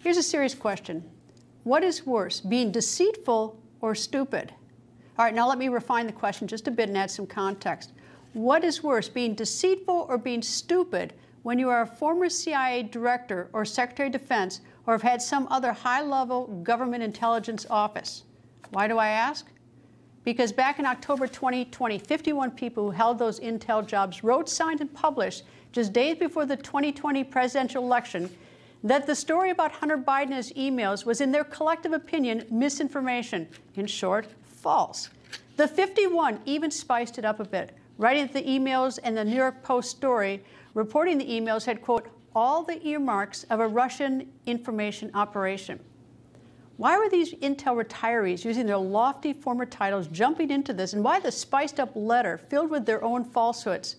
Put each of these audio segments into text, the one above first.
Here's a serious question. What is worse, being deceitful or stupid? All right, now let me refine the question just a bit and add some context. What is worse, being deceitful or being stupid when you are a former CIA director or Secretary of Defense or have had some other high-level government intelligence office? Why do I ask? Because back in October 2020, 51 people who held those intel jobs wrote, signed, and published just days before the 2020 presidential election that the story about Hunter Biden's emails was, in their collective opinion, misinformation. In short, false. The 51 even spiced it up a bit, writing that the emails and the New York Post story reporting the emails had, quote, all the earmarks of a Russian information operation. Why were these intel retirees using their lofty former titles jumping into this, and why the spiced up letter filled with their own falsehoods?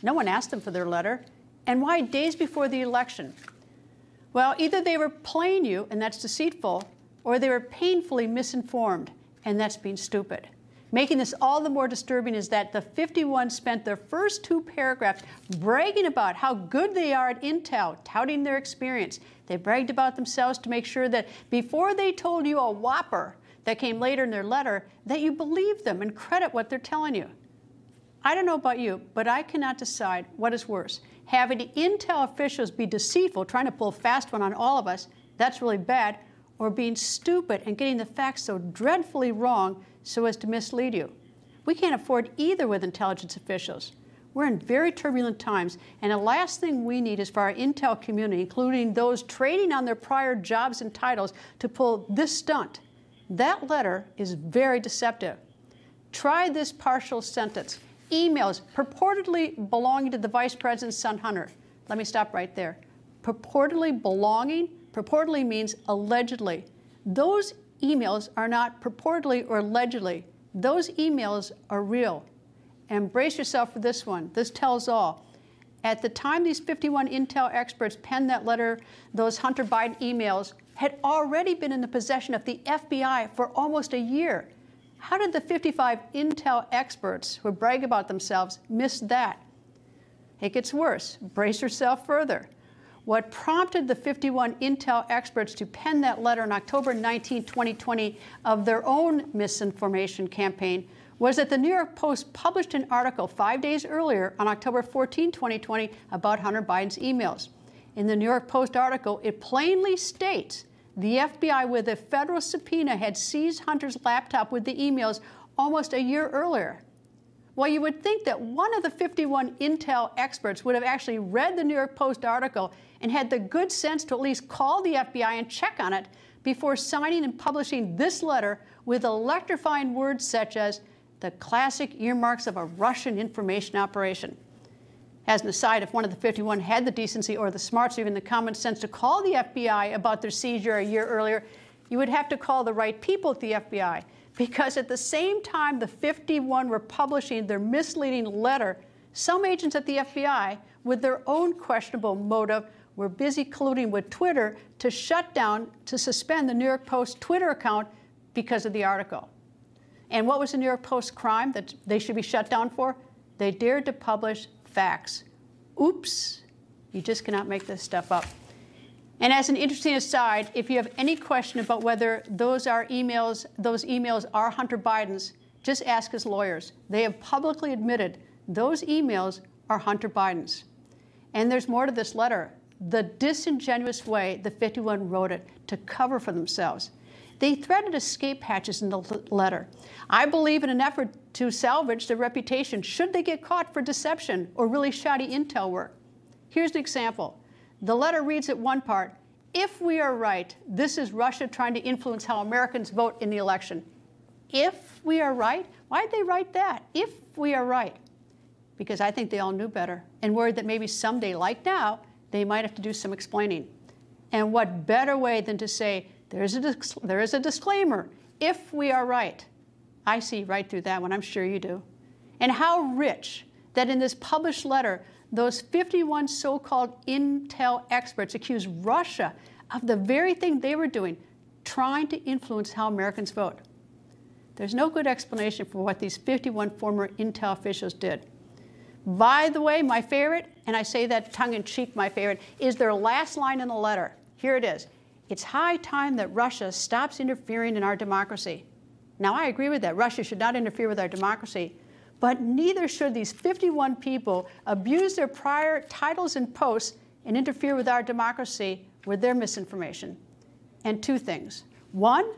No one asked them for their letter. And why days before the election? Well, either they were playing you, and that's deceitful, or they were painfully misinformed, and that's being stupid. Making this all the more disturbing is that the 51 spent their first 2 paragraphs bragging about how good they are at intel, touting their experience. They bragged about themselves to make sure that before they told you a whopper that came later in their letter, that you believe them and credit what they're telling you. I don't know about you, but I cannot decide what is worse. Having intel officials be deceitful, trying to pull a fast one on all of us, that's really bad, or being stupid and getting the facts so dreadfully wrong so as to mislead you. We can't afford either with intelligence officials. We're in very turbulent times, and the last thing we need is for our intel community, including those trading on their prior jobs and titles, to pull this stunt. That letter is very deceptive. Try this partial sentence. Emails purportedly belonging to the Vice President's son, Hunter. Let me stop right there. Purportedly belonging, purportedly means allegedly. Those emails are not purportedly or allegedly. Those emails are real. And brace yourself for this one. This tells all. At the time these 51 intel experts penned that letter, those Hunter Biden emails had already been in the possession of the FBI for almost a year. How did the 55 intel experts who brag about themselves miss that? It gets worse. Brace yourself further. What prompted the 51 intel experts to pen that letter on October 19, 2020 of their own misinformation campaign was that the New York Post published an article 5 days earlier on October 14, 2020 about Hunter Biden's emails. In the New York Post article, it plainly states the FBI with a federal subpoena had seized Hunter's laptop with the emails almost a year earlier. Well, you would think that one of the 51 intel experts would have actually read the New York Post article and had the good sense to at least call the FBI and check on it before signing and publishing this letter with electrifying words such as the classic earmarks of a Russian information operation. As an aside, if one of the 51 had the decency or the smarts or even the common sense to call the FBI about their seizure a year earlier, you would have to call the right people at the FBI. Because at the same time the 51 were publishing their misleading letter, some agents at the FBI, with their own questionable motive, were busy colluding with Twitter to suspend the New York Post Twitter account because of the article. And what was the New York Post crime that they should be shut down for? They dared to publish facts. Oops, you just cannot make this stuff up. And as an interesting aside, if you have any question about whether those emails are Hunter Biden's, just ask his lawyers. They have publicly admitted those emails are Hunter Biden's. And there's more to this letter. The disingenuous way the 51 wrote it to cover for themselves. They threaded escape hatches in the letter. I believe in an effort to salvage their reputation should they get caught for deception or really shoddy intel work. Here's an example. The letter reads at one part, if we are right, this is Russia trying to influence how Americans vote in the election. If we are right? Why'd they write that? If we are right. Because I think they all knew better and worried that maybe someday, like now, they might have to do some explaining. And what better way than to say, there is a disclaimer, if we are right. I see right through that one, I'm sure you do. And how rich that in this published letter, those 51 so-called intel experts accused Russia of the very thing they were doing, trying to influence how Americans vote. There's no good explanation for what these 51 former intel officials did. By the way, my favorite, and I say that tongue-in-cheek, my favorite, is their last line in the letter. Here it is. It's high time that Russia stops interfering in our democracy. Now, I agree with that. Russia should not interfere with our democracy, but neither should these 51 people abuse their prior titles and posts and interfere with our democracy with their misinformation. And two things. One,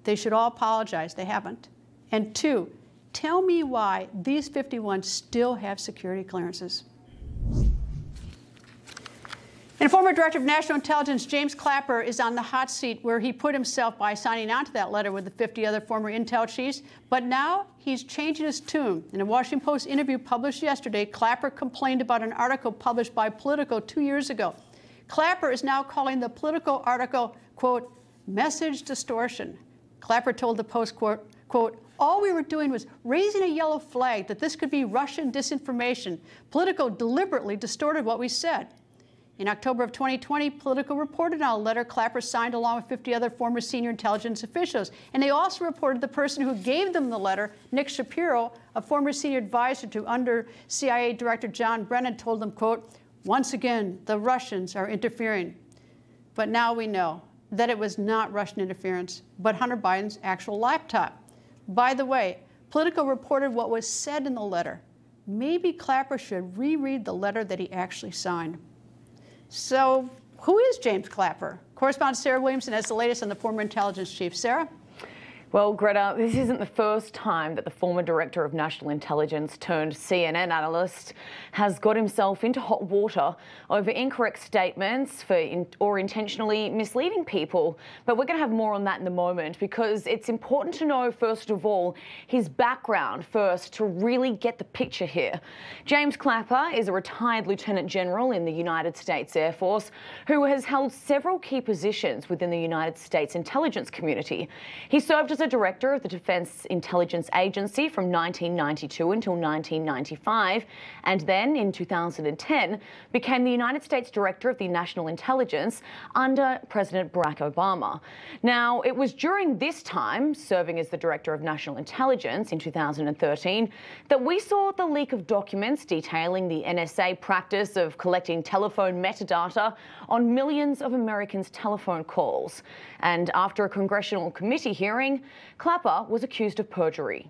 they should all apologize. They haven't. And two, tell me why these 51 still have security clearances. And former Director of National Intelligence James Clapper is on the hot seat where he put himself by signing on to that letter with the 50 other former intel chiefs. But now he's changing his tune. In a Washington Post interview published yesterday, Clapper complained about an article published by Politico 2 years ago. Clapper is now calling the Politico article, quote, message distortion. Clapper told the Post, quote, all we were doing was raising a yellow flag that this could be Russian disinformation. Politico deliberately distorted what we said. In October of 2020, Politico reported on a letter Clapper signed along with 50 other former senior intelligence officials. And they also reported the person who gave them the letter, Nick Shapiro, a former senior advisor to under CIA Director John Brennan, told them, quote, once again, the Russians are interfering. But now we know that it was not Russian interference, but Hunter Biden's actual laptop. By the way, Politico reported what was said in the letter. Maybe Clapper should reread the letter that he actually signed. So who is James Clapper? Correspondent Sarah Williamson has the latest on the former intelligence chief. Sarah? Well, Greta, this isn't the first time that the former director of national intelligence turned CNN analyst has got himself into hot water over incorrect statements or intentionally misleading people. But we're going to have more on that in a moment because it's important to know, first of all, his background first to really get the picture here. James Clapper is a retired lieutenant general in the United States Air Force who has held several key positions within the United States intelligence community. He served as a director of the Defense Intelligence Agency from 1992 until 1995, and then in 2010 became the United States Director of the National Intelligence under President Barack Obama. Now, it was during this time, serving as the Director of National Intelligence in 2013, that we saw the leak of documents detailing the NSA practice of collecting telephone metadata on millions of Americans' telephone calls. And after a congressional committee hearing, Clapper was accused of perjury.